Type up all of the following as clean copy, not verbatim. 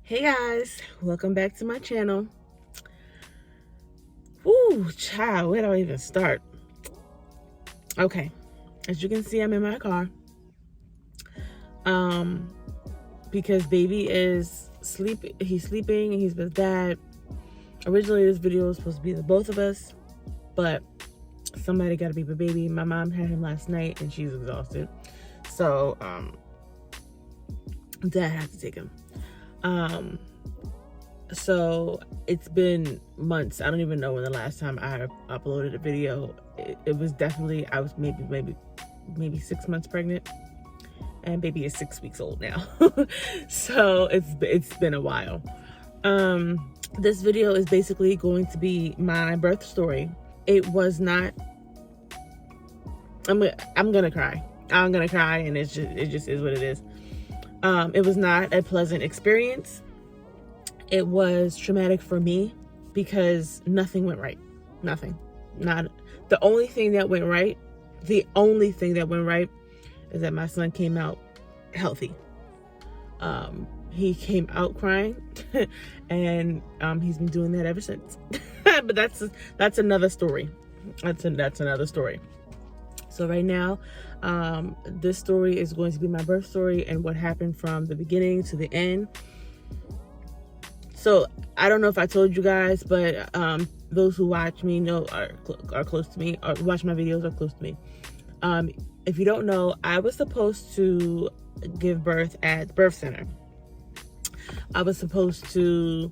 Hey guys, welcome back to my channel. Woo, child, where do I even start? Okay, as you can see, I'm in my car. Because baby is he's sleeping and he's with dad. Originally, this video was supposed to be the both of us, but somebody got to be with baby. My mom had him last night and she's exhausted. So, dad had to take him. So it's been months. I don't even know when the last time I uploaded a video. It was definitely, I was maybe 6 months pregnant, and baby is 6 weeks old now. So it's been a while. This video is basically going to be my birth story. It was not, I'm gonna cry. I'm gonna cry, and it just is what it is. It was not a pleasant experience. It was traumatic for me because nothing went right. Nothing. Not the only thing that went right. The only thing that went right is that my son came out healthy. He came out crying, and he's been doing that ever since. But that's another story. That's another story. So right now, this story is going to be my birth story and what happened from the beginning to the end. So I don't know if I told you guys, but those who watch me know are close to me, or watch my videos are close to me. If you don't know, I was supposed to give birth at the birth center. I was supposed to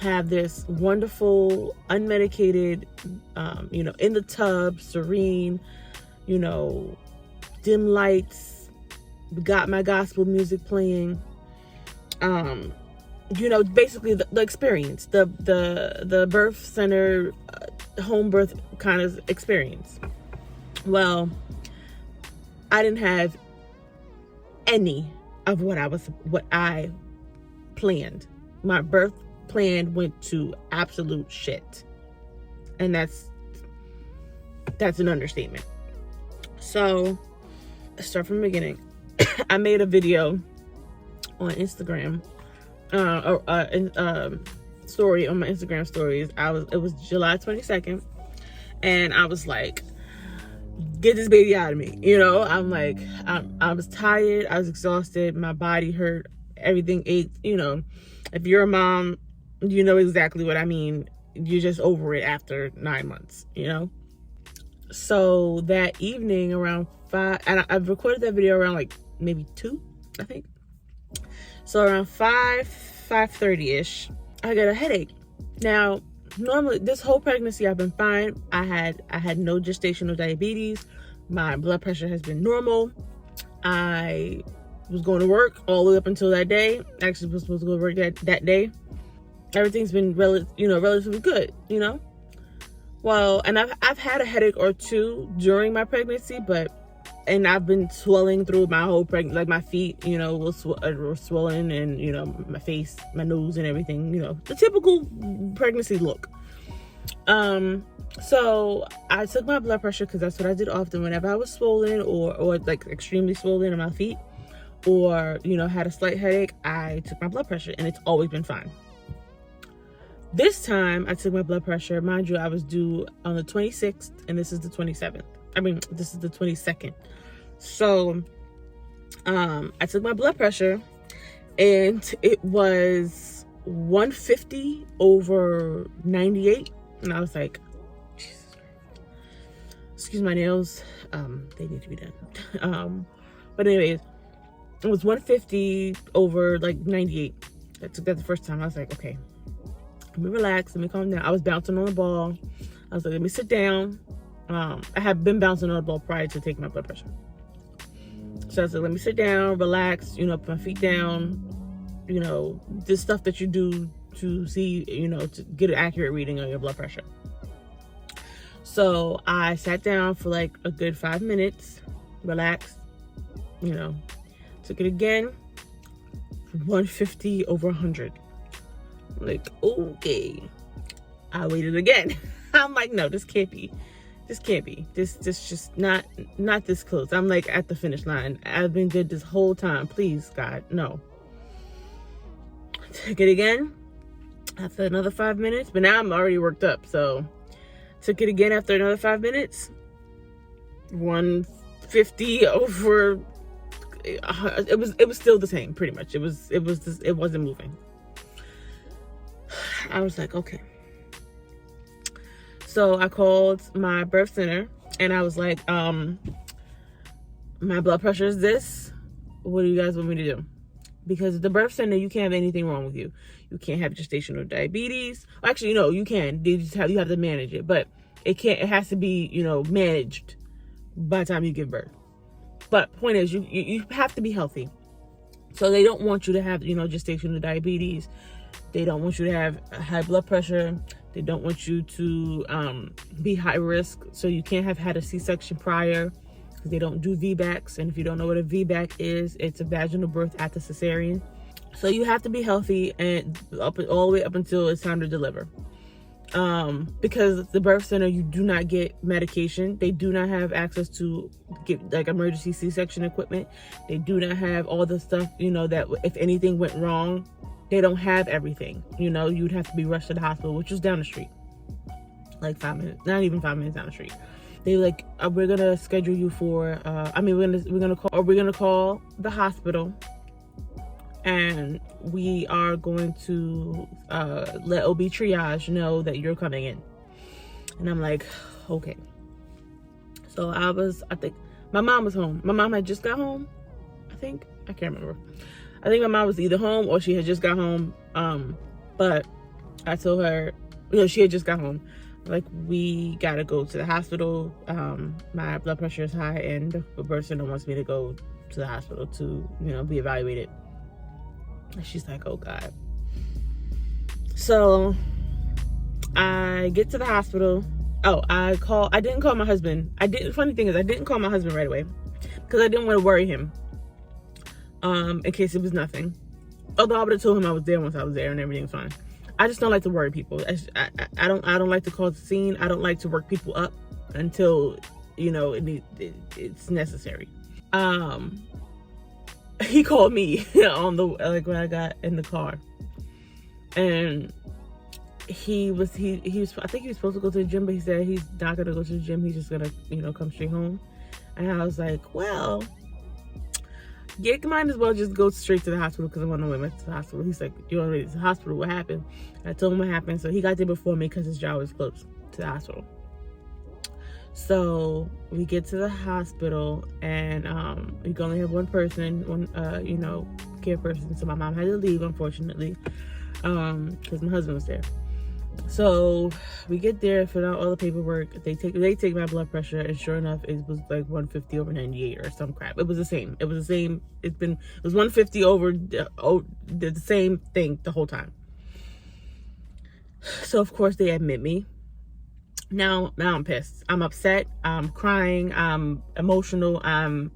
have this wonderful, unmedicated, in the tub, serene, dim lights, got my gospel music playing. Basically the experience, the birth center, home birth kind of experience. Well, I didn't have any of what I planned. My birth plan went to absolute shit. And that's an understatement. So, start from the beginning. I made a video on Instagram, story on my Instagram stories. It was July 22nd, and I was like, get this baby out of me. I'm like, I was tired, I was exhausted, my body hurt, everything ached. If you're a mom, you know exactly what I mean. You're just over it after 9 months, So that evening around 5, and I've recorded that video around like maybe 2, I think. So around 5:30ish, I got a headache. Now, normally this whole pregnancy I've been fine. I had no gestational diabetes. My blood pressure has been normal. I was going to work all the way up until that day. Actually was supposed to go to work that day. Everything's been relatively good, Well, and I've had a headache or two during my pregnancy, and I've been swelling through my whole pregnancy, like my feet, were swollen, and, my face, my nose, and everything, the typical pregnancy look. So I took my blood pressure because that's what I did often whenever I was swollen or like extremely swollen in my feet, or, had a slight headache. I took my blood pressure, and it's always been fine. This time I took my blood pressure. Mind you, I was due on the 26th, and this is the 27th. This is the 22nd. So, I took my blood pressure, and it was 150 over 98. And I was like, Jesus Christ. Excuse my nails. They need to be done. But anyways, it was 150 over like 98. I took that the first time. I was like, okay, let me relax, let me calm down. I was bouncing on the ball. I was like, let me sit down. I had been bouncing on the ball prior to taking my blood pressure. So I was like, let me sit down, relax, put my feet down, this stuff that you do to see, to get an accurate reading on your blood pressure. So I sat down for like a good 5 minutes, relaxed, took it again, 150 over 100. Like, okay. I waited again. I'm like, no, this can't be. This just not this close. I'm like at the finish line. I've been good this whole time. Please, God, no. Took it again after another 5 minutes, but now I'm already worked up. So took it again after another 5 minutes. 150 over. It was still the same, pretty much. It wasn't moving. I was like, okay. So I called my birth center and I was like, my blood pressure is this. What do you guys want me to do? Because at the birth center, you can't have anything wrong with you. You can't have gestational diabetes. Actually, no, you can. You have to manage it, but it has to be, managed by the time you give birth. But point is, you have to be healthy. So they don't want you to have, gestational diabetes. They don't want you to have high blood pressure. They don't want you to be high risk. So you can't have had a C-section prior, because they don't do VBACs. And if you don't know what a VBAC is, it's a vaginal birth after cesarean. So you have to be healthy and all the way up until it's time to deliver. Because the birth center, you do not get medication. They do not have access to get like emergency C-section equipment. They do not have all the stuff, that if anything went wrong, they don't have everything. You'd have to be rushed to the hospital, which is down the street. Like 5 minutes, not even 5 minutes down the street. They like, we're gonna schedule you for, we're gonna call the hospital, and we are going to let OB triage know that you're coming in. And I'm like, okay. So I think my mom was home. My mom had just got home, I can't remember. I think my mom was either home or she had just got home. But I told her, she had just got home. Like, we gotta go to the hospital. My blood pressure is high and the birth center wants me to go to the hospital to, be evaluated. And she's like, oh God. So I get to the hospital. Oh, I didn't call my husband. Funny thing is, I didn't call my husband right away because I didn't want to worry him. In case it was nothing. Although I would have told him I was there once I was there and everything's fine. I just don't like to worry people. I don't like to cause a scene. I don't like to work people up until, it's necessary. He called me when I got in the car, and he was I think he was supposed to go to the gym, but he said he's not gonna go to the gym. He's just gonna come straight home. And I was like, well, you might as well just go straight to the hospital because I'm on the way to the hospital. He's like, you're already to the hospital, what happened? And I told him what happened. So he got there before me because his job was close to the hospital. So we get to the hospital, and we can only have one person, care person. So my mom had to leave, unfortunately, because my husband was there. So we get there, fill out all the paperwork. They take my blood pressure, and sure enough, it was like 150 over 98 or some crap. It was the same. It was 150 over the same thing the whole time. So of course they admit me. Now I'm pissed. I'm upset. I'm crying. I'm emotional. I'm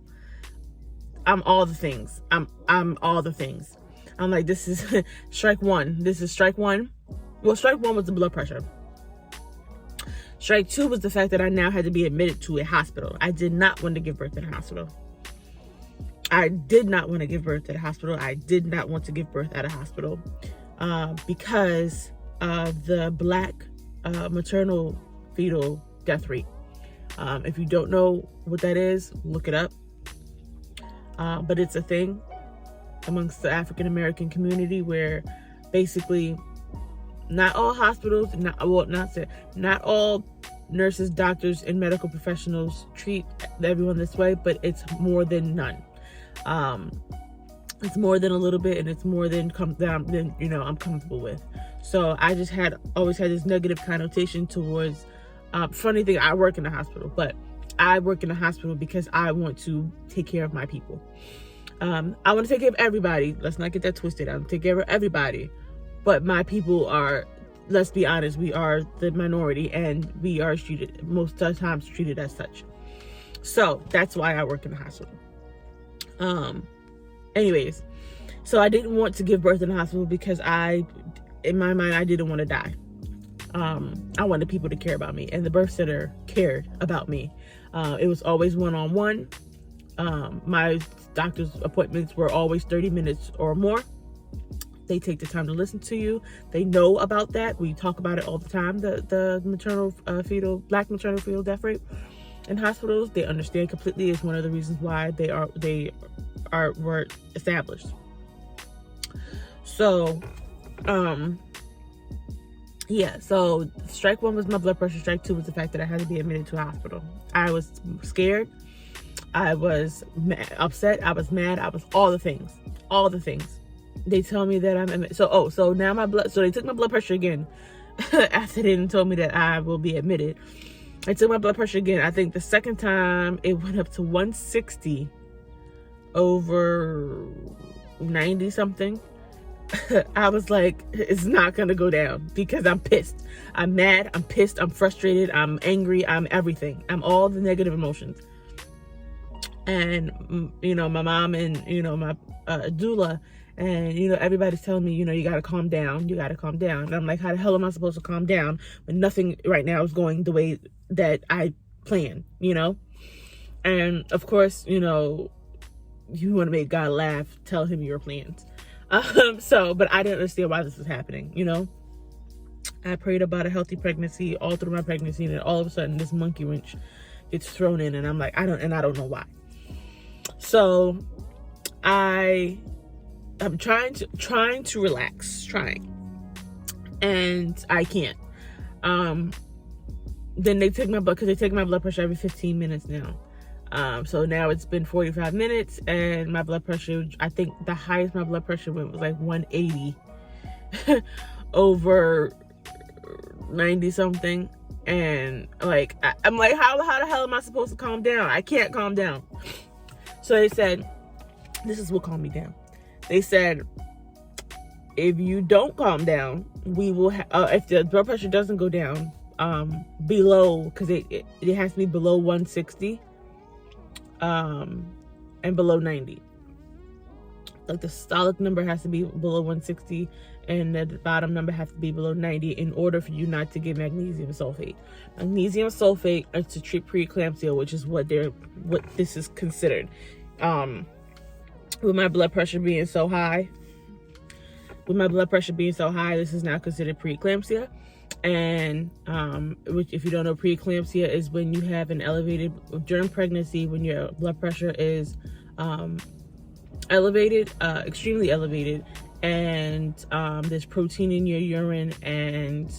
all the things. I'm all the things. I'm like, this is strike one. This is strike one. Well, strike one was the blood pressure. Strike two was the fact that I now had to be admitted to a hospital. I did not want to give birth in a hospital. I did not want to give birth at a hospital. I did not want to give birth at a hospital because of the Black maternal fetal death rate. If you don't know what that is, look it up. But it's a thing amongst the African American community where basically not all hospitals, not all nurses, doctors, and medical professionals treat everyone this way, but it's more than none. It's more than a little bit, and it's more than I'm comfortable with. So I just always had this negative connotation towards. Funny thing, I work in a hospital, but I work in a hospital because I want to take care of my people. I want to take care of everybody. Let's not get that twisted. I want to take care of everybody. But my people are, let's be honest, we are the minority, and we are most of the times treated as such. So that's why I work in the hospital. Anyways, so I didn't want to give birth in the hospital because in my mind, I didn't want to die. I wanted people to care about me, and the birth center cared about me. It was always one-on-one. My doctor's appointments were always 30 minutes or more. They take the time to listen to you. They know about that. We talk about it all the time, the black maternal fetal death rate in hospitals. They understand completely. It's one of the reasons why they were established. So, yeah, so strike one was my blood pressure. Strike two was the fact that I had to be admitted to a hospital. I was scared. I was upset. I was mad. I was all the things. They tell me that I'm so now so they took my blood pressure again after they didn't told me that I will be admitted. I took my blood pressure again. I think the second time it went up to 160 over 90 something. I was like, it's not gonna go down because I'm pissed. I'm mad, I'm pissed, I'm frustrated, I'm angry, I'm everything. I'm all the negative emotions. And, you know, my mom and, you know, my doula and, you know, everybody's telling me, you know, you gotta calm down. And I'm like, how the hell am I supposed to calm down when nothing right now is going the way that I plan, you know? And of course, you know, you want to make God laugh, tell him your plans. But I didn't understand why this was happening, you know? I prayed about a healthy pregnancy all through my pregnancy, and then all of a sudden this monkey wrench gets thrown in, and I'm like, I don't know why. So I'm trying to relax, and I can't. Then they take my blood, because they take my blood pressure every 15 minutes now. So now it's been 45 minutes, and my blood pressure, I think the highest my blood pressure went was like 180 over 90 something. And like, I'm like, how the hell am I supposed to calm down? I can't calm down. So they said, this is what calmed me down. They said, if you don't calm down, we will, if the blood pressure doesn't go down, below, because it has to be below 160, and below 90. Like the systolic number has to be below 160 and the bottom number has to be below 90 in order for you not to get magnesium sulfate. Magnesium sulfate is to treat preeclampsia, which is what this is considered. With my blood pressure being so high, this is now considered preeclampsia. And which, if you don't know, preeclampsia is when you have an elevated, during pregnancy, when your blood pressure is elevated, extremely elevated, and there's protein in your urine and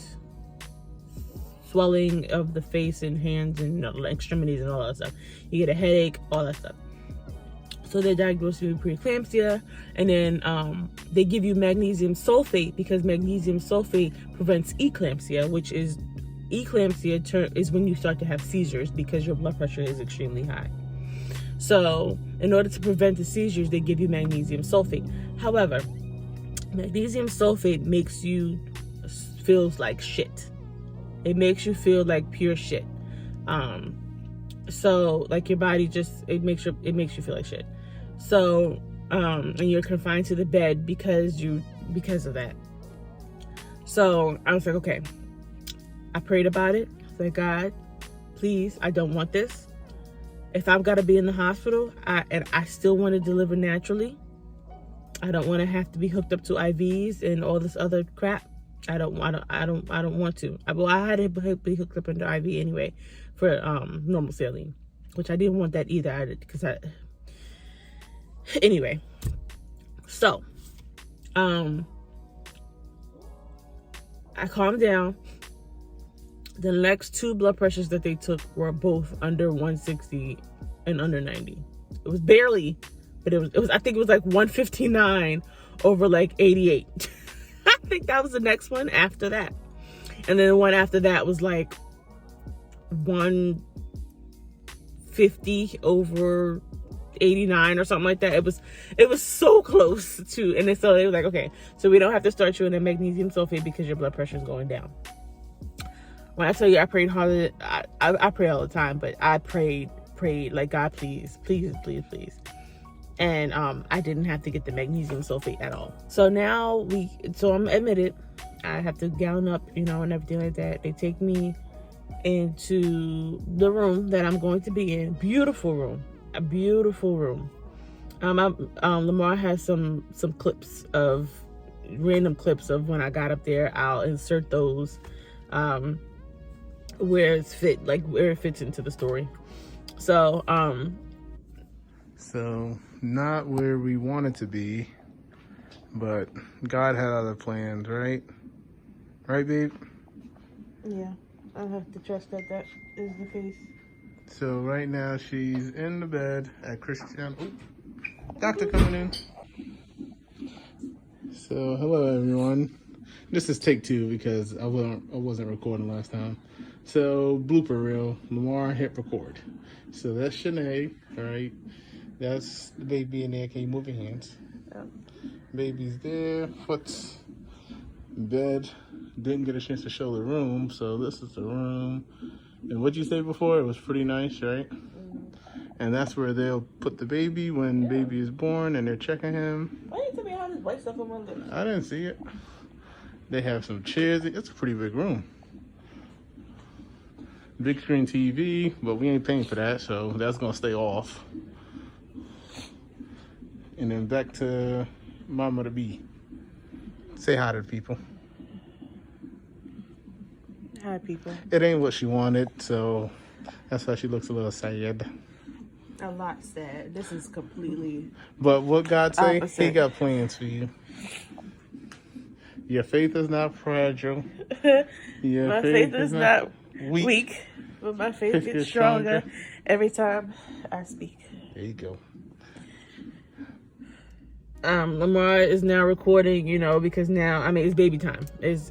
swelling of the face and hands and extremities and all that stuff. You get a headache, all that stuff. So they diagnose you with preeclampsia, and then they give you magnesium sulfate, because magnesium sulfate prevents eclampsia, which is, eclampsia is when you start to have seizures because your blood pressure is extremely high. So in order to prevent the seizures, they give you magnesium sulfate. However, magnesium sulfate makes you feels like shit. It makes you feel like pure shit. So like your body just, it makes you feel like shit. So and you're confined to the bed because of that. So I was like, okay. I prayed about it. I said, God, please, I don't want this. If I've got to be in the hospital, and I still want to deliver naturally, I don't want to have to be hooked up to IVs and all this other crap. I don't want to. I had to be hooked up into IV anyway for normal saline, which I didn't want that either. Anyway, so I calmed down. The next two blood pressures that they took were both under 160 and under 90. It was barely, but it was I think it was like 159 over like 88. I think that was the next one after that. And then the one after that was like 150 over 89 or something like that. It was so close to, and then so they were like, okay, so we don't have to start you on a magnesium sulfate because your blood pressure is going down. When I tell you I prayed harder, I pray all the time, but I prayed like, God, please. And I didn't have to get the magnesium sulfate at all. So now I'm admitted. I have to gown up, and everything like that. They take me into the room that I'm going to be in. A beautiful room. Lamar has some clips of, random clips of when I got up there. I'll insert those where it fits into the story. So not where we wanted to be, but God had other plans, right? Right, babe? Yeah, I have to trust that is the case. So right now she's in the bed at Christian. Oh, doctor coming in. So hello everyone. This is take 2 because I wasn't recording last time. So blooper reel. Lamar hit record. So that's Shanae. All right. That's the baby in there. Can you move your hands? Yeah. Baby's there. Foot's in bed. Didn't get a chance to show the room, so this is the room. And what'd you say before? It was pretty nice, right? And that's where they'll put the baby when baby is born, and they're checking him. Why didn't you tell me how this white stuff on my lips? I didn't see it. They have some chairs. It's a pretty big room. Big screen TV, but we ain't paying for that, so that's gonna stay off. And then back to Mama to be. Say hi to the people. Hi, people. It ain't what she wanted, so that's why she looks a little sad. A lot sad. This is completely. But what God say? Opposite. He got plans for you. Your faith is not fragile. My faith is not weak, but my faith gets stronger every time I speak. There you go. Lamar is now recording, because now, it's baby time. It's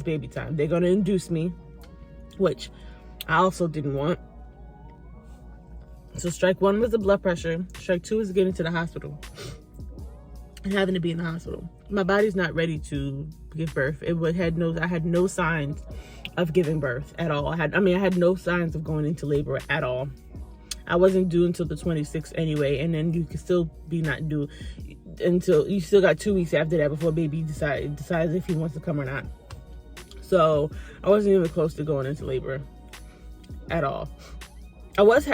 baby time. They're going to induce me, which I also didn't want. So strike 1 was the blood pressure. Strike 2 is getting to the hospital and having to be in the hospital. My body's not ready to give birth. I had no signs of giving birth at all. I had no signs of going into labor at all. I wasn't due until the 26th anyway, and then you could still be not due until you still got 2 weeks after that before baby decides if he wants to come or not. So I wasn't even close to going into labor at all. I was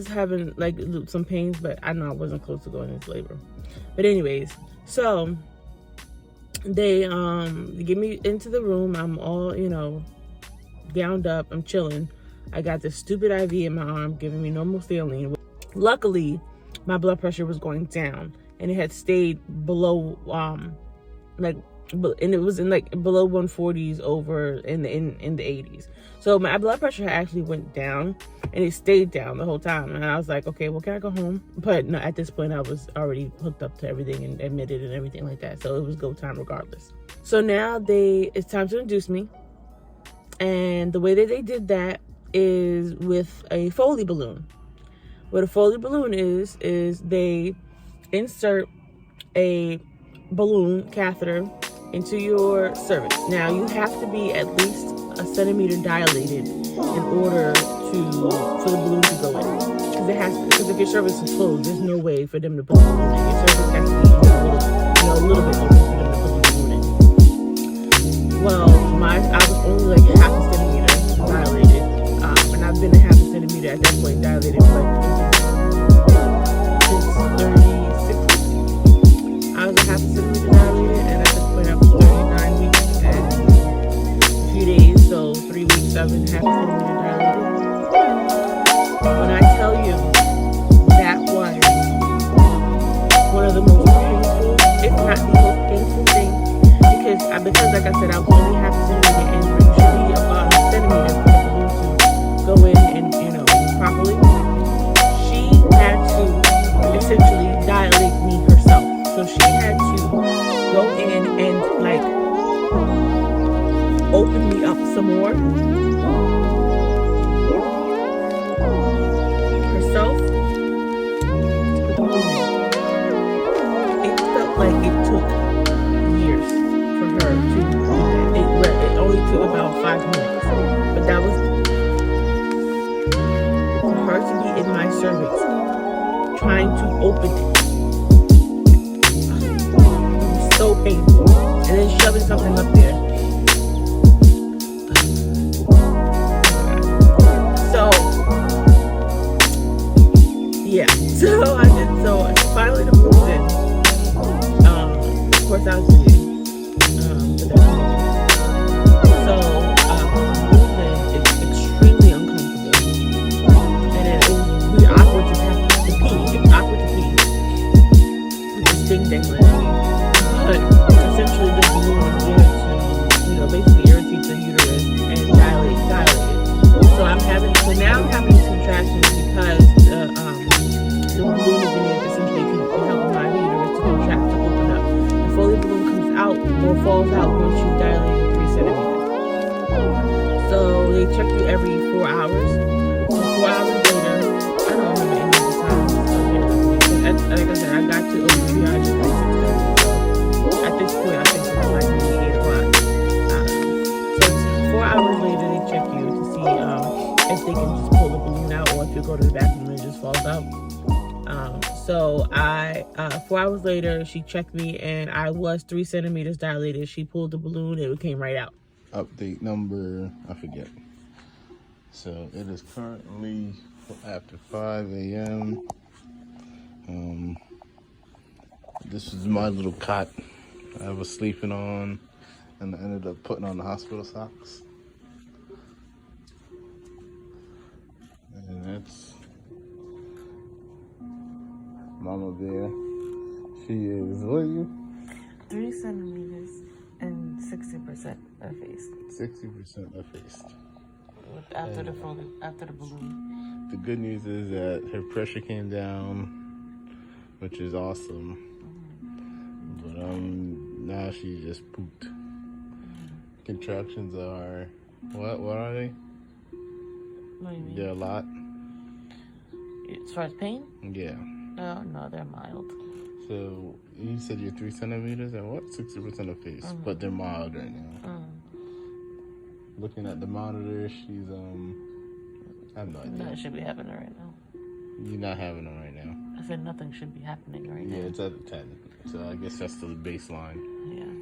having like some pains, but I know I wasn't close to going into labor. But anyways, so they get me into the room. I'm all gowned up. I'm chilling. I got this stupid IV in my arm giving me normal saline. Luckily, my blood pressure was going down, and it had stayed below and it was in below 140s over in the 80s. So my blood pressure actually went down, and it stayed down the whole time. And I was like, okay, well, can I go home? But no, at this point I was already hooked up to everything and admitted and everything like that. So it was go time regardless. So now it's time to induce me. And the way that they did that is with a Foley balloon. What a Foley balloon is they insert a balloon catheter into your cervix. Now you have to be at least a centimeter dilated in order for the balloon to go in. Because if your cervix is closed, there's no way for them to put the balloon in. Your cervix has to be a little bit open for them to put the balloon in. Well, I was only like half a centimeter dilated, and I've been a half a centimeter at that point dilated for since 36 weeks. I was a half a centimeter dilated, and at this point I was 39 weeks and a few days, so 3 weeks I've been half a centimeter dilated. When I tell you that was one of the most painful, if not the most painful thing, because like I said, I was only half a centimeter and usually about a centimeter for the balloon to go in and properly. She had to essentially dilate me herself. So she had to go in and open me up some more herself. It felt like it took years for her to do that. It only took about 5 minutes, but that was for her to be in my cervix trying to open it. So painful, and then shoving something up there. So yeah, so finally the balloon's in. Of course I was bleeding. or falls out once you dilated 3 centimeters. So they check you every 4 hours. So 4 hours later, I don't remember any of the times. Like I said, I got to triage at like 6:30. So at this point, I think it's like maybe 8 o'clock. So 4 hours later, they check you to see if they can just pull the balloon out, or if you go to the bathroom and it just falls out. So 4 hours later, she checked me and I was 3 centimeters dilated. She pulled the balloon and it came right out. Update number, I forget. So it is currently after 5 a.m. This is my little cot I was sleeping on, and I ended up putting on the hospital socks. And that's Mama Bear. She is, what are you? 3 centimeters and 60% effaced. 60% effaced. After the balloon. The good news is that her pressure came down, which is awesome. But now she just pooped. Contractions are what are they? What do you mean? They're a lot. As far as pain? Yeah. No, they're mild. So you said you're 3 centimeters and what? 60% effaced, but they're mild right now. Looking at the monitor, she's I have no idea. Nothing should be happening right now. You're not having them right now. I said nothing should be happening right now. Yeah, it's at 10. So I guess that's the baseline. Yeah.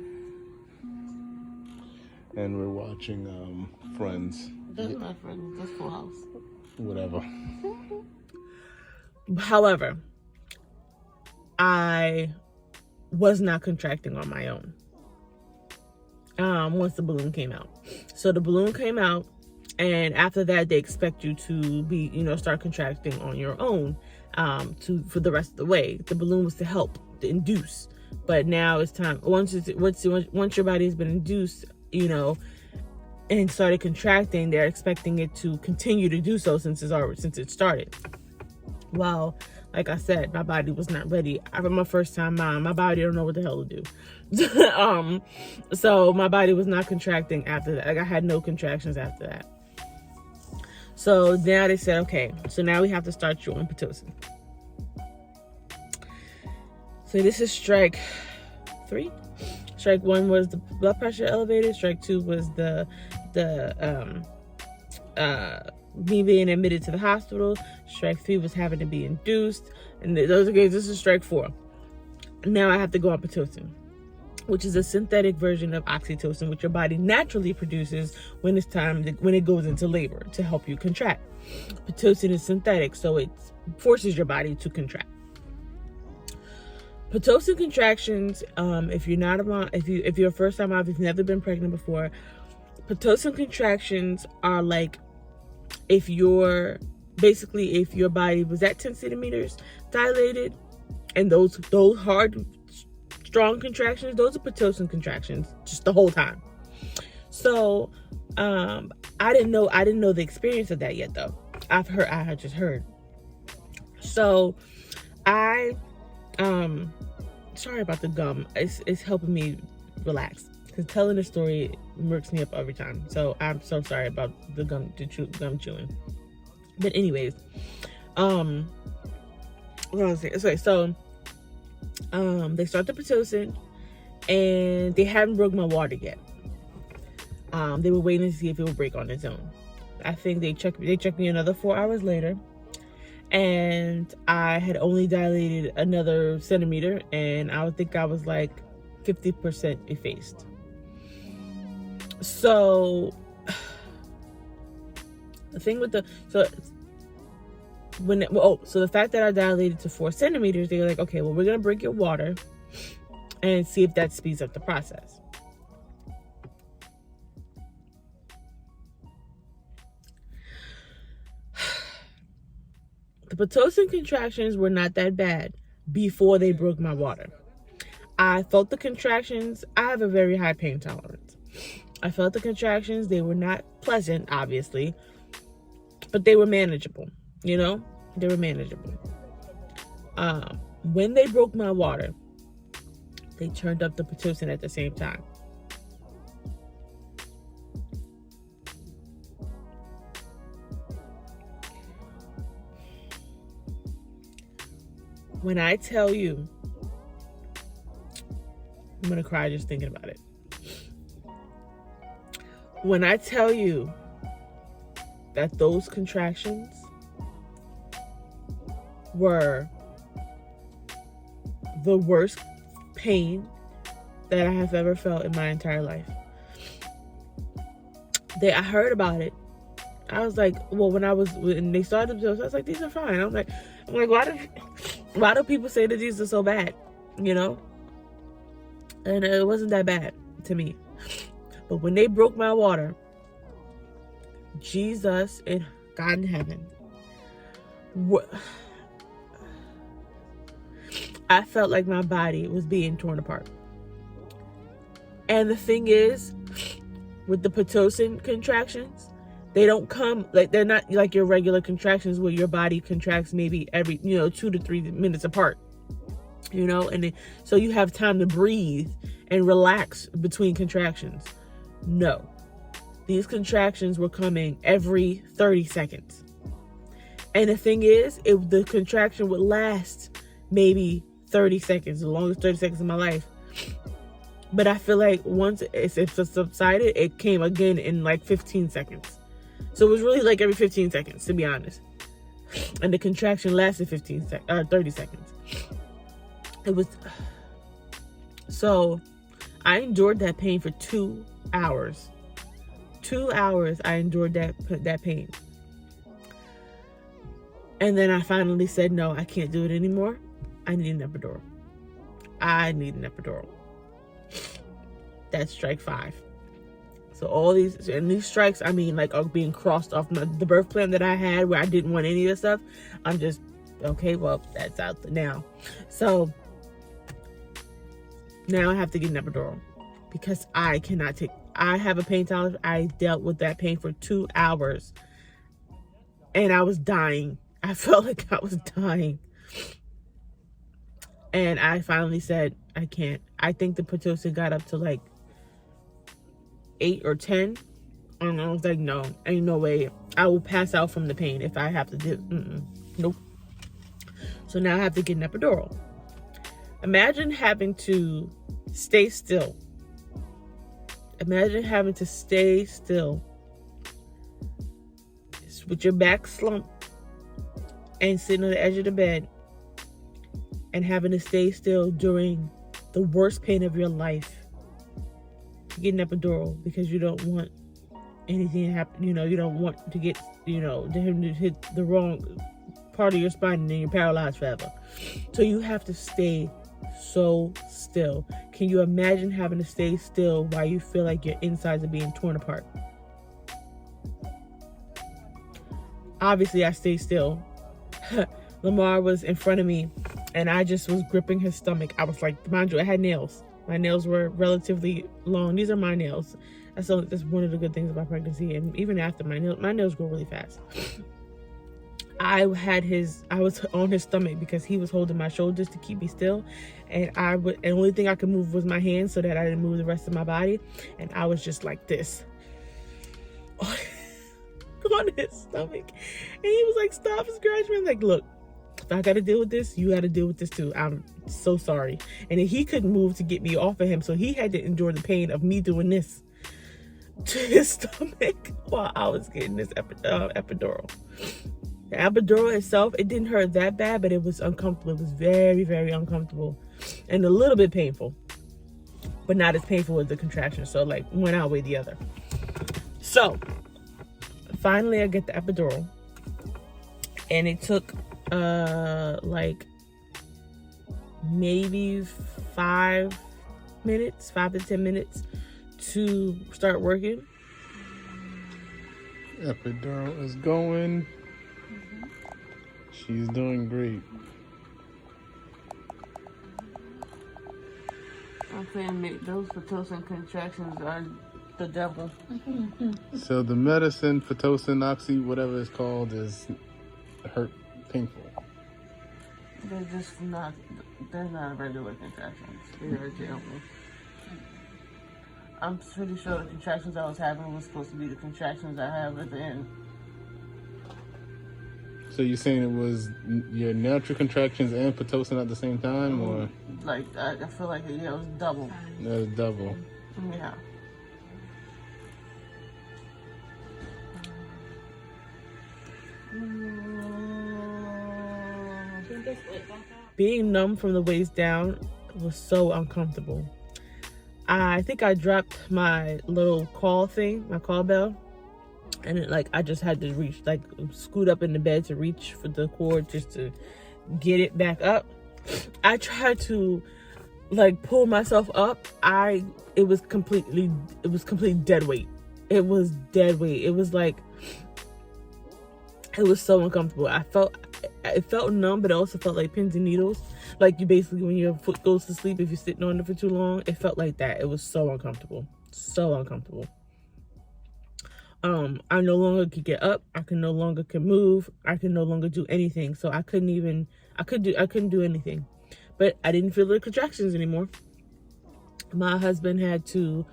And we're watching Friends. That's not Friends. That's Full House. Whatever. However, I was not contracting on my own once the balloon came out. So the balloon came out, and after that, they expect you to be, start contracting on your own for the rest of the way. The balloon was to help, to induce. But now it's time, once your body has been induced, and started contracting, they're expecting it to continue to do so since it started. Well, like I said, my body was not ready. I'm my first time mom. My body don't know what the hell to do. So my body was not contracting after that. Like, I had no contractions after that. So now they said, okay, so now we have to start you on Pitocin. So this is strike 3. Strike 1 was the blood pressure elevated. Strike 2 was the me being admitted to the hospital. Strike 3 was having to be induced. And this is strike 4. Now I have to go on Pitocin, which is a synthetic version of oxytocin, which your body naturally produces when it goes into labor to help you contract. Pitocin is synthetic, so it forces your body to contract. Pitocin contractions, if you're not a mom, if you're a first time mom, if you've never been pregnant before, Pitocin contractions are like if your body was at 10 centimeters dilated, and those hard, strong contractions, those are Pitocin contractions just the whole time. So I didn't know the experience of that yet, though. I had just heard. So sorry about the gum. It's helping me relax, because telling the story works me up every time. So I'm so sorry about the gum chewing. But anyways, what was I saying? Okay, so they start the Pitocin, and they hadn't broke my water yet. They were waiting to see if it would break on its own. I think they checked me another 4 hours later, and I had only dilated another centimeter, and I would think I was like 50% effaced. So the thing with the fact that I dilated to 4 centimeters, they were like, okay, well, we're gonna break your water and see if that speeds up the process. The Pitocin contractions were not that bad before they broke my water. I felt the contractions. I have a very high pain tolerance. I felt the contractions. They were not pleasant, obviously, but they were manageable. They were manageable. When they broke my water, they turned up the Pitocin at the same time. When I tell you, I'm gonna cry just thinking about it. When I tell you that those contractions were the worst pain that I have ever felt in my entire life. I heard about it. I was like, well, when they started themselves, I was like, these are fine. I'm like, why do people say that these are so bad? You know? And it wasn't that bad to me. But when they broke my water, Jesus and God in heaven, I felt like my body was being torn apart. And the thing is, with the Pitocin contractions, they don't come, like, they're not like your regular contractions where your body contracts maybe every, 2 to 3 minutes apart, and so you have time to breathe and relax between contractions. No, these contractions were coming every 30 seconds. And the thing is, the contraction would last maybe 30 seconds, the longest 30 seconds of my life. But I feel like once it subsided, it came again in like 15 seconds. So it was really like every 15 seconds, to be honest. And the contraction lasted 30 seconds. It was... So I endured that pain for 2 hours. 2 hours I endured that pain. And then I finally said, no, I can't do it anymore. I need an epidural. That's strike 5. So all these strikes, I mean, like, are being crossed off the birth plan that I had where I didn't want any of this stuff. I'm just, okay, well, that's out now. So now I have to get an epidural because I have a pain tolerance. I dealt with that pain for 2 hours and I was dying. I felt like I was dying. And I finally said, I can't. I think the Pitocin got up to like 8 or 10. And I was like, no, ain't no way. I will pass out from the pain if I have to do. Nope. So now I have to get an epidural. Imagine having to stay still. Imagine having to stay still with your back slumped and sitting on the edge of the bed and having to stay still during the worst pain of your life to get an epidural because you don't want anything to happen. You don't want to get, to him to hit the wrong part of your spine and then you're paralyzed forever. So you have to stay so still. Can you imagine having to stay still while you feel like your insides are being torn apart? Obviously, I stayed still. Lamar was in front of me and I just was gripping his stomach. I was like, mind you, I had nails. My nails were relatively long. These are my nails. That's one of the good things about pregnancy. And even after, my nails grow really fast. I was on his stomach because he was holding my shoulders to keep me still. And the only thing I could move was my hands so that I didn't move the rest of my body. And I was just like this. On his stomach. And he was like, stop scratching me. I'm like, look, if I gotta deal with this, you gotta deal with this too. I'm so sorry. And then he couldn't move to get me off of him, so he had to endure the pain of me doing this to his stomach while I was getting this epidural. The epidural itself, it didn't hurt that bad, but it was uncomfortable. It was very, very uncomfortable and a little bit painful, but not as painful as the contraction. So like one outweighed the other. So finally I get the epidural and it took like maybe 5 to 10 minutes to start working. Epidural is going. She's doing great. I'm saying those Pitocin contractions are the devil. So the medicine, Pitocin, Oxy, whatever it's called, is hurt, painful. They're not regular contractions. They're terrible. I'm pretty sure the contractions I was having was supposed to be the contractions I have at the end. So you're saying it was your natural contractions and Pitocin at the same time, or? Like, I feel like it was double. That was double. Yeah. Being numb from the waist down was so uncomfortable. I think I dropped my little call thing, my call bell, and I just had to reach, scoot up in the bed to reach for the cord just to get it back up. I tried to pull myself up. It was complete dead weight. It was dead weight. It was it was so uncomfortable. It felt numb, but it also felt like pins and needles. Like you basically, when your foot goes to sleep, if you're sitting on it for too long, it felt like that. It was so uncomfortable. So uncomfortable. I no longer could get up. I no longer could move. I could no longer do anything. So I couldn't do anything. But I didn't feel the contractions anymore. My husband I had to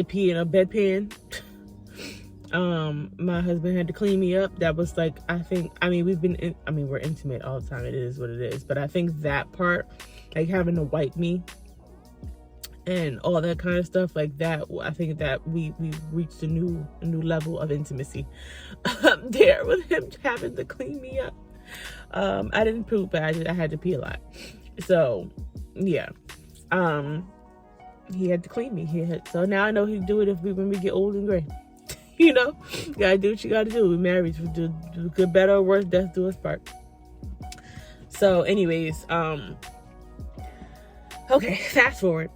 pee in a bedpan. My husband had to clean me up. That was we're intimate all the time. It is what it is. But I think that part, having to wipe me and all that kind of stuff that, I think that we reached a new level of intimacy there with him having to clean me up. I didn't poop, but I had to pee a lot. So yeah, he had to clean me. So now I know he'd do it when we get old and gray. You gotta do what you gotta do. We're married. We do good, better, or worse, death do us part. So anyways, okay, fast forward.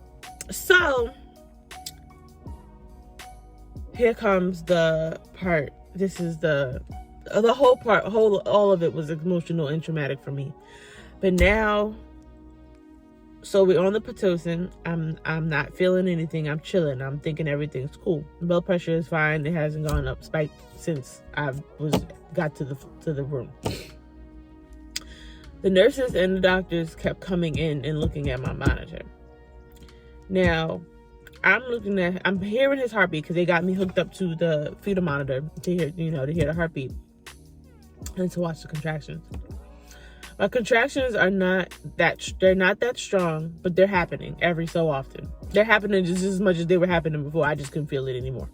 So here comes the part. This is the whole part. All of it was emotional and traumatic for me. But now, so we're on the Pitocin. I'm not feeling anything. I'm chilling. I'm thinking everything's cool. Blood pressure is fine. It hasn't gone up, spiked since I got to the room. The nurses and the doctors kept coming in and looking at my monitor. Now, I'm hearing his heartbeat because they got me hooked up to the fetal monitor to hear the heartbeat and to watch the contractions. My contractions are not that strong, but they're happening every so often. They're happening just as much as they were happening before. I just couldn't feel it anymore.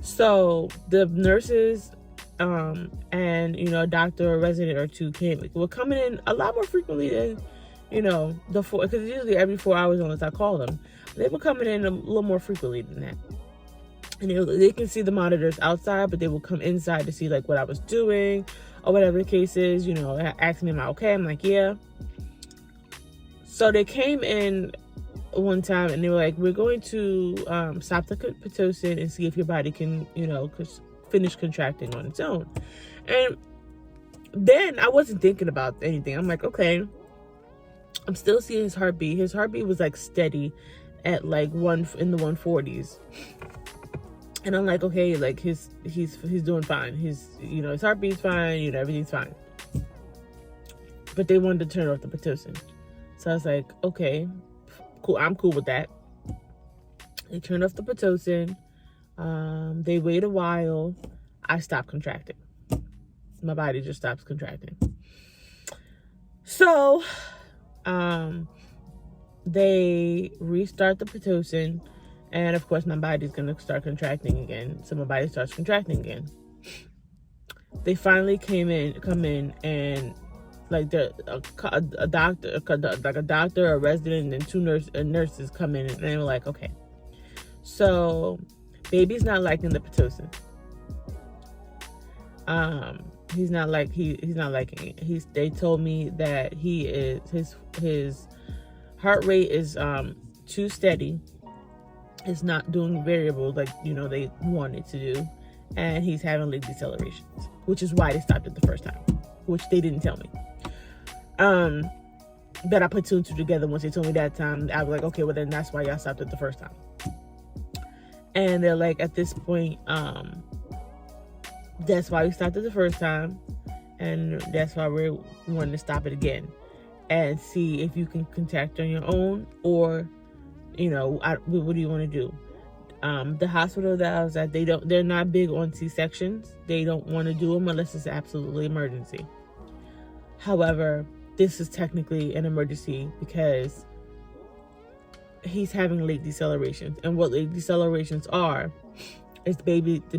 So the nurses and a doctor or a resident or two were coming in a lot more frequently than because it's usually every 4 hours unless I call them. They were coming in a little more frequently than that. And they can see the monitors outside, but they will come inside to see what I was doing or whatever the case is, ask me, am I okay? I'm like, yeah. So they came in one time and they were like, we're going to stop the Pitocin and see if your body can, finish contracting on its own. And then I wasn't thinking about anything. I'm like, okay. I'm still seeing his heartbeat. His heartbeat was steady at in the 140s. And I'm like, okay, he's doing fine. His heartbeat's fine, everything's fine. But they wanted to turn off the Pitocin. So I was like, okay, cool. I'm cool with that. They turned off the Pitocin. They wait a while. I stopped contracting. My body just stops contracting. So, they restart the Pitocin. And of course, my body's gonna start contracting again. So my body starts contracting again. They finally come in, and a doctor, a resident, and two nurses come in, and they were like, okay, so baby's not liking the Pitocin. He's not liking it. They told me that his heart rate is too steady. It's not doing variable they wanted to do, and he's having late decelerations, which is why they stopped it the first time, which they didn't tell me. But I put two and two together once they told me that time. I was like, okay, well then that's why y'all stopped it the first time. And they're like, at this point, that's why we stopped it the first time, and that's why we're wanting to stop it again and see if you can contract on your own, or what do you want to do? The hospital that I was at, they're not big on C-sections. They don't want to do them unless it's absolutely emergency. However, this is technically an emergency because he's having late decelerations. And what late decelerations are is the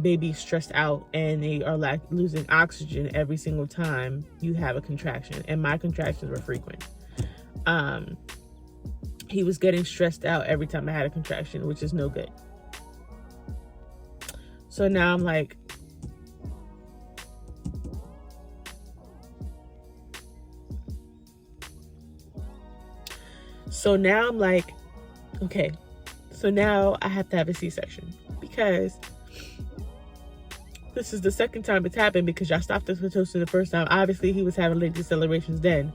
baby is stressed out and they are losing oxygen every single time you have a contraction. And my contractions were frequent. He was getting stressed out every time I had a contraction, which is no good. So now I'm like, okay, so now I have to have a C-section because this is the second time it's happened because y'all stopped the Pitocin the first time. Obviously, he was having late decelerations then.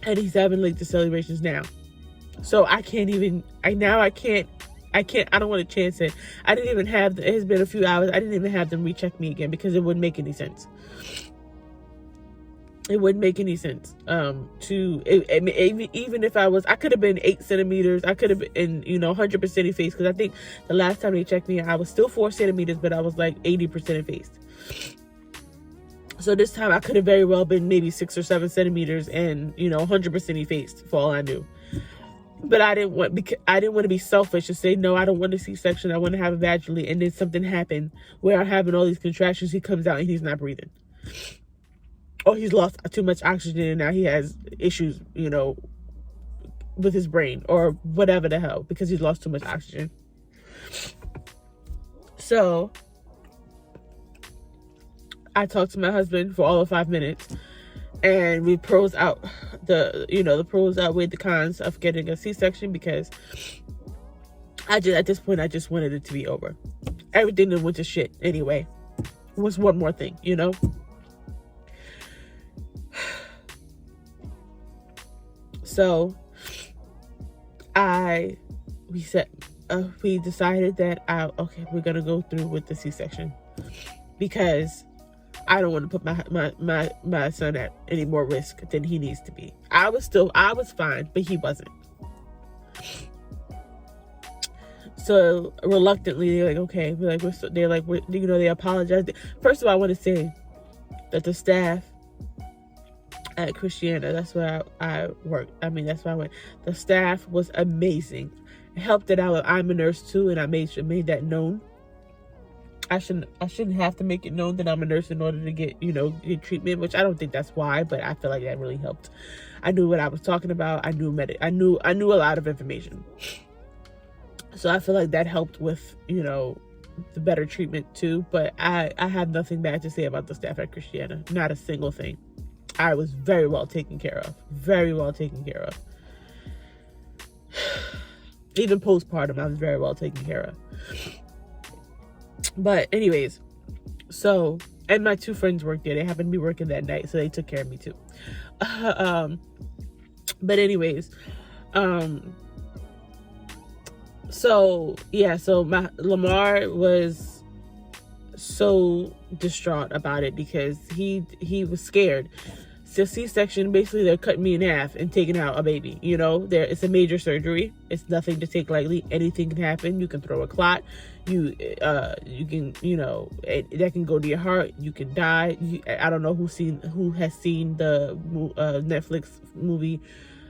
And he's having late decelerations now. So I don't want to chance it. I didn't even have, it has been a few hours. I didn't even have them recheck me again because it wouldn't make any sense. It wouldn't make any sense. Even if I could have been 8 centimeters. I could have been, 100% effaced. Because I think the last time they checked me, I was still 4 centimeters, but I was like 80% effaced. So this time I could have very well been maybe 6 or 7 centimeters and, 100% effaced for all I knew. But I didn't want to be selfish and say, no, I don't want a C-section. I want to have it vaginally. And then something happened where I'm having all these contractions. He comes out and he's not breathing. Or he's lost too much oxygen and now he has issues, with his brain or whatever the hell because he's lost too much oxygen. So I talked to my husband for all of 5 minutes and we pros out the pros outweighed the cons of getting a C-section because at this point I just wanted it to be over. Everything that went to shit anyway was one more thing, So we decided that we're gonna go through with the C-section because I don't want to put my son at any more risk than he needs to be. I was fine, but he wasn't. So reluctantly, they're like, okay, they apologized. First of all, I want to say that the staff at Christiana, that's where I worked. That's where I went. The staff was amazing. It helped that I'm a nurse too, and I made that known. I shouldn't have to make it known that I'm a nurse in order to get treatment, which I don't think that's why, but I feel like that really helped. I knew what I was talking about. I knew a lot of information. So I feel like that helped with, the better treatment too. But I have nothing bad to say about the staff at Christiana. Not a single thing. I was very well taken care of. Very well taken care of. Even postpartum, I was very well taken care of. But anyways, and my 2 friends worked there. They happened to be working that night, so they took care of me too. But anyways, so my Lamar was so distraught about it because he was scared. So C-section, basically they're cutting me in half and taking out a baby. It's a major surgery. It's nothing to take lightly. Anything can happen. You can throw a clot. You can, that can go to your heart. You can die. I don't know who has seen the Netflix movie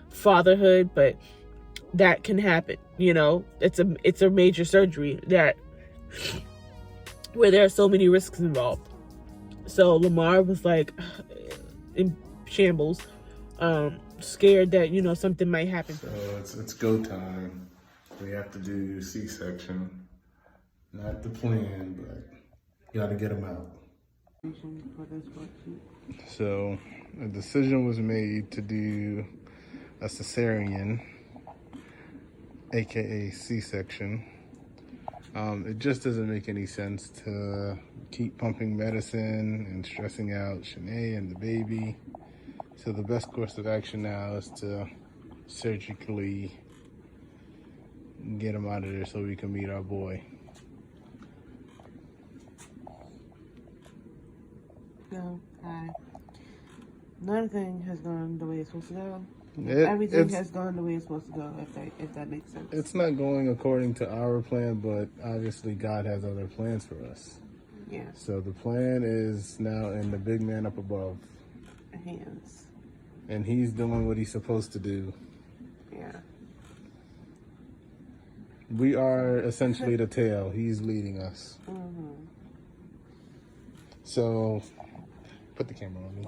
Fatherhood, but that can happen. It's a major surgery where there are so many risks involved. So Lamar was like in shambles, scared that something might happen. So it's go time. We have to do C-section. Not the plan, but gotta get them out. So a decision was made to do a cesarean, aka C-section. It just doesn't make any sense to keep pumping medicine and stressing out Shanae and the baby. So the best course of action now is to surgically get him out of there so we can meet our boy. Nothing has gone the way it's supposed to go. Everything has gone the way it's supposed to go, if that makes sense. It's not going according to our plan, but obviously God has other plans for us. Yeah. So the plan is now in the big man up above. Hands. And he's doing what he's supposed to do. Yeah. We are essentially the tail. He's leading us. Mm-hmm. So, put the camera on me.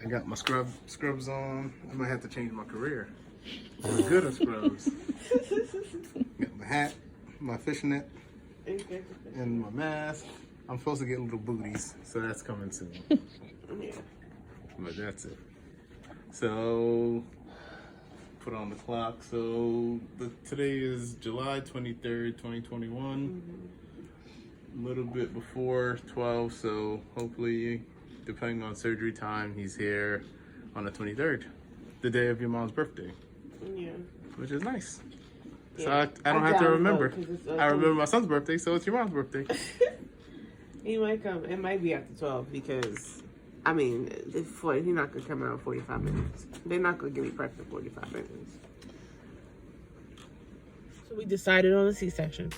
I got my scrubs on. I might have to change my career. I'm good at scrubs. Got my hat, my fishnet, and my mask. I'm supposed to get little booties, so that's coming soon. Yeah. But that's it. So, put on the clock. So, today is July 23rd, 2021. A little bit before 12, so hopefully, depending on surgery time, he's here on the 23rd, the day of your mom's birthday. Yeah. Which is nice. Yeah. So I don't have to remember. I remember my son's birthday, so it's your mom's birthday. He might come. It might be after 12 because, I mean, he's not going to come out in 45 minutes. They're not going to get me prepped in 45 minutes. So we decided on a C-section.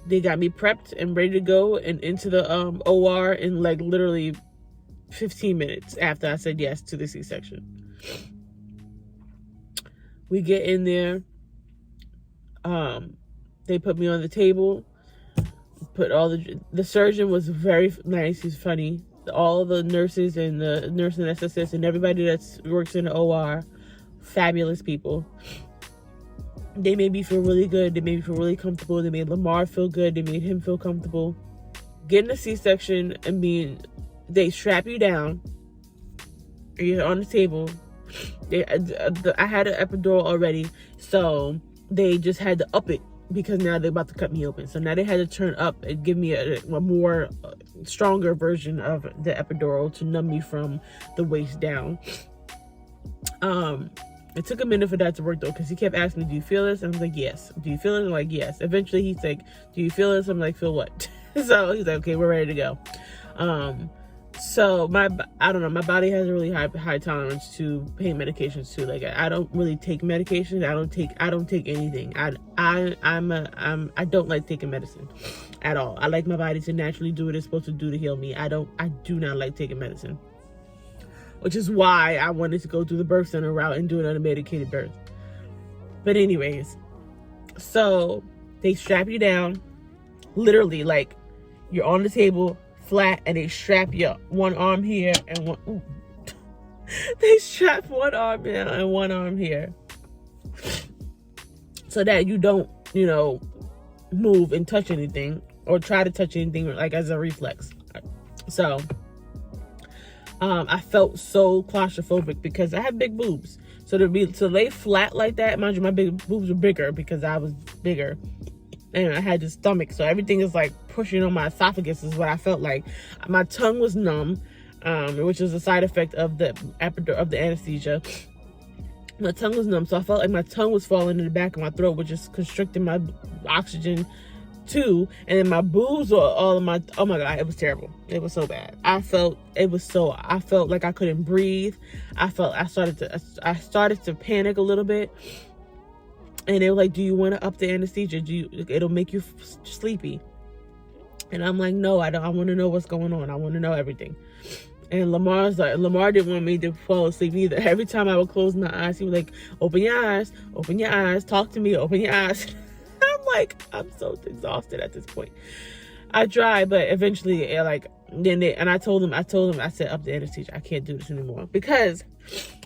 They got me prepped and ready to go and into the OR in like literally 15 minutes after I said yes to the C-section. We get in there. They put me on the table. Put all the surgeon was very nice. He's funny. All the nurses and the nurse anesthetist and everybody that works in the OR, fabulous people. They made me feel really good. They made me feel really comfortable. They made Lamar feel good. They made him feel comfortable. Getting a C-section, I mean, they strap you down. You're on the table. I had an epidural already, so they just had to up it because now they're about to cut me open. So now they had to turn up and give me a more stronger version of the epidural to numb me from the waist down. It took a minute for that to work though, because he kept asking me, do you feel this? And I was like, yes. Do you feel it? I'm like, yes. Eventually he's like, do you feel this? I'm like, feel what? So he's like, okay, we're ready to go. So I don't know, my body has a really high tolerance to pain medications too. Like I don't really take medication. I don't take anything. I don't like taking medicine at all. I like my body to naturally do what it's supposed to do to heal me. I do not like taking medicine. Which is why I wanted to go through the birth center route and do an unmedicated birth. But anyways, so they strap you down, literally like you're on the table flat, and they strap you one arm here and one. Ooh. They strap one arm down and one arm here, so that you don't, move and touch anything or try to touch anything like as a reflex. So. I felt so claustrophobic because I have big boobs. So to lay flat like that, mind you, my big boobs were bigger because I was bigger. And I had the stomach. So everything is like pushing on my esophagus is what I felt like. My tongue was numb, which is a side effect of the anesthesia. My tongue was numb. So I felt like my tongue was falling in the back of my throat, which is constricting my oxygen too. And then my boobs were all of my, oh my God, it was terrible. It was so bad. I felt like I couldn't breathe. I started to panic a little bit. And they were like, do you want to up the anesthesia? It'll make you sleepy. And I'm like, no, I don't. I want to know what's going on. I want to know everything. And Lamar didn't want me to fall asleep either. Every time I would close my eyes, he was like, open your eyes, talk to me, open your eyes. I'm like, I'm so exhausted at this point. I tried, but eventually, I told him, I said, up the anesthesia. I can't do this anymore. Because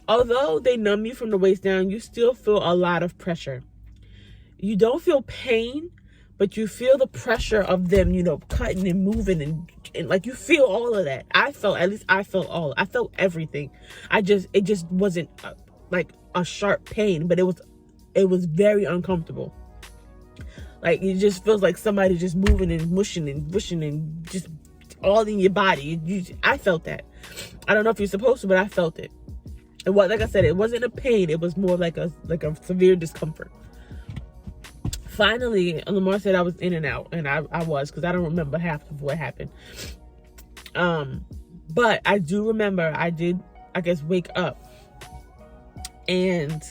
although they numb you from the waist down, you still feel a lot of pressure. You don't feel pain, but you feel the pressure of them, cutting and moving and like you feel all of that. I felt everything. It just wasn't like a sharp pain, but it was very uncomfortable. Like, it just feels like somebody just moving and mushing and wishing and just all in your body. I felt that. I don't know if you're supposed to, but I felt it. And like I said, it wasn't a pain. It was more like a severe discomfort. Finally, Lamar said I was in and out, and I was, because I don't remember half of what happened. But I do remember I did I guess, wake up. And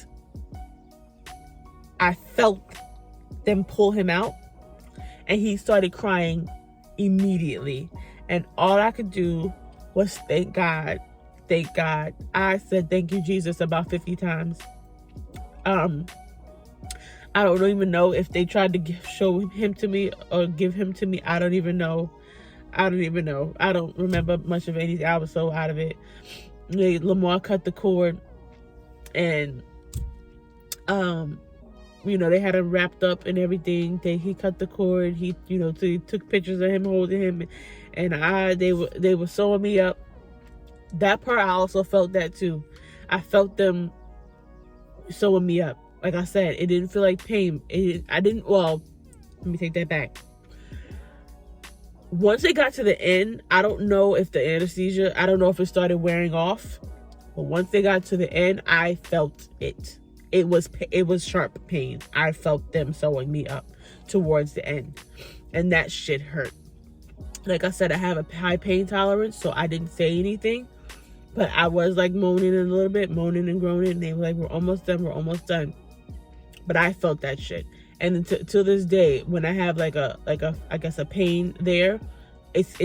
I felt them pull him out, and he started crying immediately. And all I could do was thank God. Thank God. I said, thank you, Jesus, about 50 times. I don't even know if they tried to show him to me or give him to me. I don't even know. I don't remember much of anything. I was so out of it. Lamar cut the cord, and they had him wrapped up and everything. He cut the cord. He took pictures of him holding him, and they were sewing me up. That part, I also felt that too. I felt them sewing me up. Like I said, it didn't feel like pain. Well, let me take that back. Once it got to the end, I don't know if the anesthesia, I don't know if it started wearing off. But once they got to the end, I felt it. It was sharp pain. I felt them sewing me up towards the end. And that shit hurt. Like I said, I have a high pain tolerance, so I didn't say anything. But I was like moaning a little bit, moaning and groaning. And they were like, we're almost done. But I felt that shit. And to this day, when I have like a I guess a pain there, it's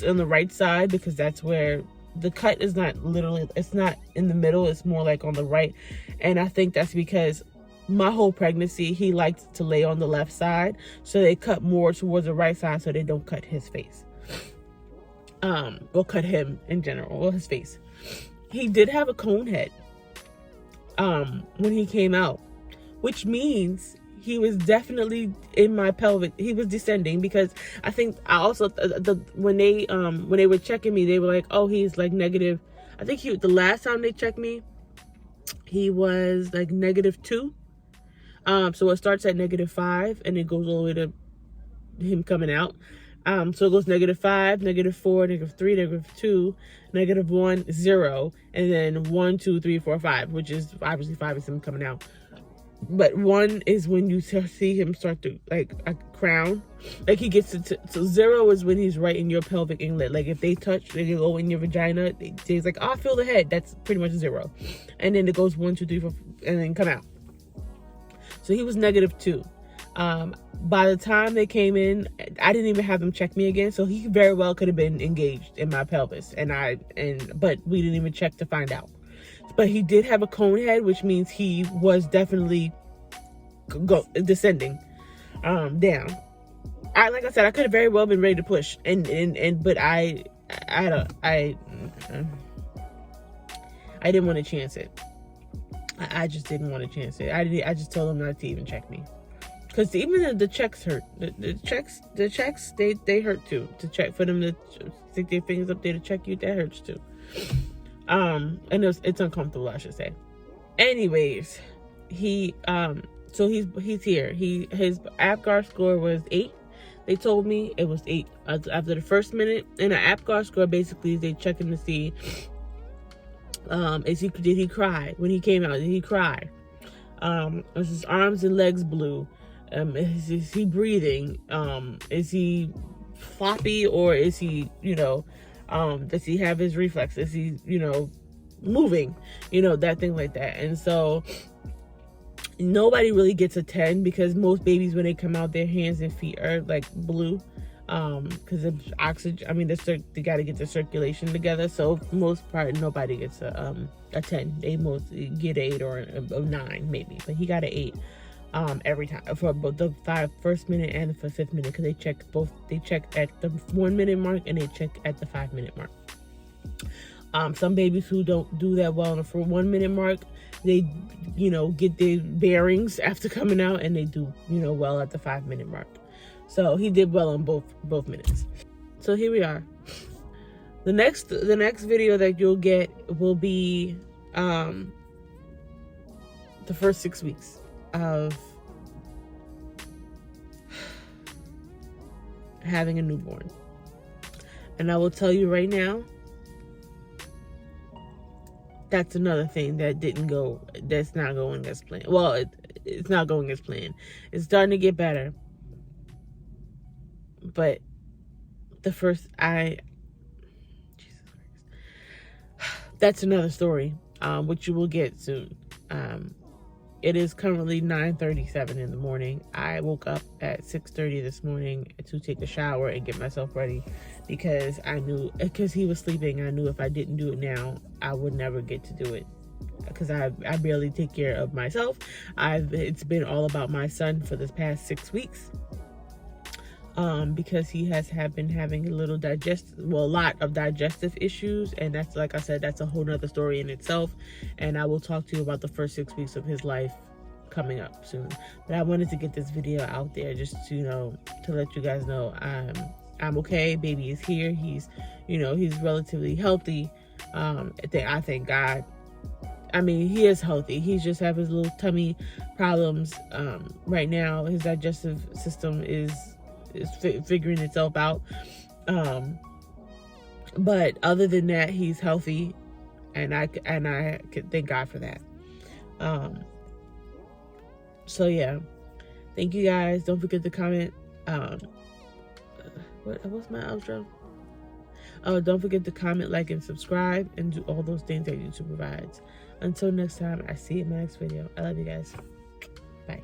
on the right side, because that's where the cut is. It's not in the middle, it's more like on the right. And I think that's because my whole pregnancy, he liked to lay on the left side, so they cut more towards the right side so they don't cut his face. Or cut him in general, or his face. He did have a cone head when he came out, which means he was definitely in my pelvic. He was descending, because I think I also when they were checking me, they were like, oh, he's like negative. I think the last time they checked me, he was like -2. So it starts at -5 and it goes all the way to him coming out. So it goes -5, -4, -3, -2, -1, 0, and then 1, 2, 3, 4, 5, which is obviously 5 is him coming out. But 1 is when you see him start to like a crown, like he gets to. So 0 is when he's right in your pelvic inlet. Like if they touch, they go in your vagina. He's like, oh, I feel the head. That's pretty much 0, and then it goes 1, 2, 3, 4, and then come out. So he was -2. By the time they came in, I didn't even have them check me again. So he very well could have been engaged in my pelvis, but we didn't even check to find out. But he did have a cone head, which means he was definitely descending down. Like I said, I could have very well been ready to push, but I didn't want to chance it. I just didn't want to chance it. I just told them not to even check me, because even the checks hurt. The checks they hurt too. To check, for them to stick their fingers up there to check you, that hurts too. And it's uncomfortable, I should say. Anyways, so he's here. His APGAR score was 8. They told me it was 8 after the first minute. And an APGAR score basically is they checking to see did he cry when he came out? Did he cry? Was his arms and legs blue? Is he breathing? Is he floppy, or is he does he have his reflex? Is he, moving? That thing like that. And so nobody really gets a 10, because most babies, when they come out, their hands and feet are like blue. Because of oxygen. I mean, they got to get the circulation together. So for most part, nobody gets a 10. They mostly get an 8 or a 9 maybe. But he got an 8 every time, for both the first minute and the 5th minute, because they check both. They check at the 1 minute mark and they check at the 5 minute mark. Some babies who don't do that well on the 1 minute mark, they get their bearings after coming out, and they do well at the 5 minute mark. So he did well on both minutes. So here we are. The next video that you'll get will be the first 6 weeks of having a newborn. And I will tell you right now, that's another thing that's not going as planned. Well, it's not going as planned. It's starting to get better. But that's another story, which you will get soon. It is currently 9:37 in the morning. I woke up at 6:30 this morning to take a shower and get myself ready because because he was sleeping, I knew if I didn't do it now, I would never get to do it. Because I barely take care of myself. It's been all about my son for this past 6 weeks. Because he has been having a lot of digestive issues, and that's, like I said, that's a whole nother story in itself, and I will talk to you about the first 6 weeks of his life coming up soon. But I wanted to get this video out there just to let you guys know I'm okay. Baby is here. He's relatively healthy. I thank God. I mean, he is healthy. He's just having his little tummy problems right now. His digestive system is figuring itself out, but other than that, he's healthy, and I could thank God for that. So yeah, thank you guys. Don't forget to comment. What's my outro? Oh, don't forget to comment, like, and subscribe, and do all those things that YouTube provides. Until next time, I see you in my next video. I love you guys. Bye.